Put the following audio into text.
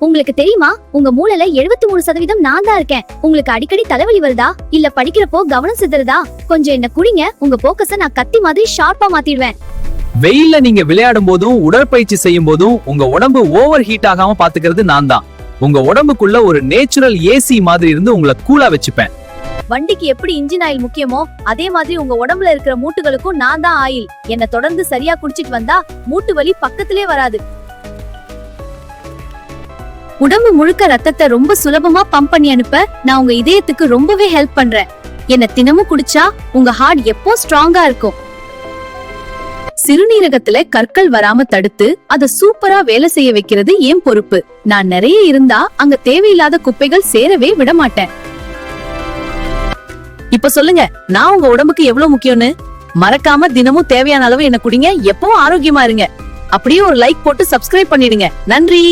உங்களுக்கு தெரியுமா, உங்க மூளைல 73% நான் தான் இருக்கேன். உங்களுக்கு அடிக்கடி தலைவலி வருதா, இல்ல படிக்கிறப்போ கவனம் சிதறதா? கொஞ்சம் என்ன குடிங்க, உங்க போக்கஸ நான் கத்தி மாதிரி ஷார்ப்பா மாத்திடுவேன். வெயில்ல நீங்க விளையாடும் போதும் உடற்பயிற்சி செய்யும் போதும் உங்க உடம்பு ஓவர் ஹீட் ஆகாம பாத்துக்கிறது நான் தான். உங்க உடம்புக்குள்ள ஒரு நேச்சுரல் ஏசி மாதிரி இருந்து உங்களை கூலா வச்சுப்பேன். வண்டிக்கு எப்படி இன்ஜின் ஆயில் முக்கியமோ, அதே மாதிரி உங்க உடம்புல இருக்கிற மூட்டுகளுக்கும் நான் தான் ஆயில். என்ன தொடர்ந்து சரியா குடிச்சிட்டு வந்தா மூட்டு வலி பக்கத்திலே வராது. உடம்பு முழுக்க ரத்தத்தை ரொம்ப சுலபமா பம்ப் பண்ணி அனுப்ப நான் உங்க இதயத்துக்கு ரொம்பவே ஹெல்ப் பண்றேன். என்ன தினமும் குடிச்சா உங்க ஹார்ட் எப்போ ஸ்ட்ராங்கா இருக்கும். சிறுநீரகத்துல கற்கள் வராம தடுத்து அத சூப்பரா வேலை செய்ய வைக்கிறது என் பொறுப்பு. நான் நிறைய இருந்தா அங்க தேவையில்லாத குப்பைகள் சேரவே விட மாட்டேன். இப்ப சொல்லுங்க, நான் உங்க உடம்புக்கு எவ்வளவு முக்கியம்னு. மறக்காம தினமும் தேவையான அளவு என்ன குடிங்க, எப்பவும் ஆரோக்கியமா இருங்க. அப்படியே ஒரு லைக் போட்டு சப்ஸ்கிரைப் பண்ணிடுங்க. நன்றி.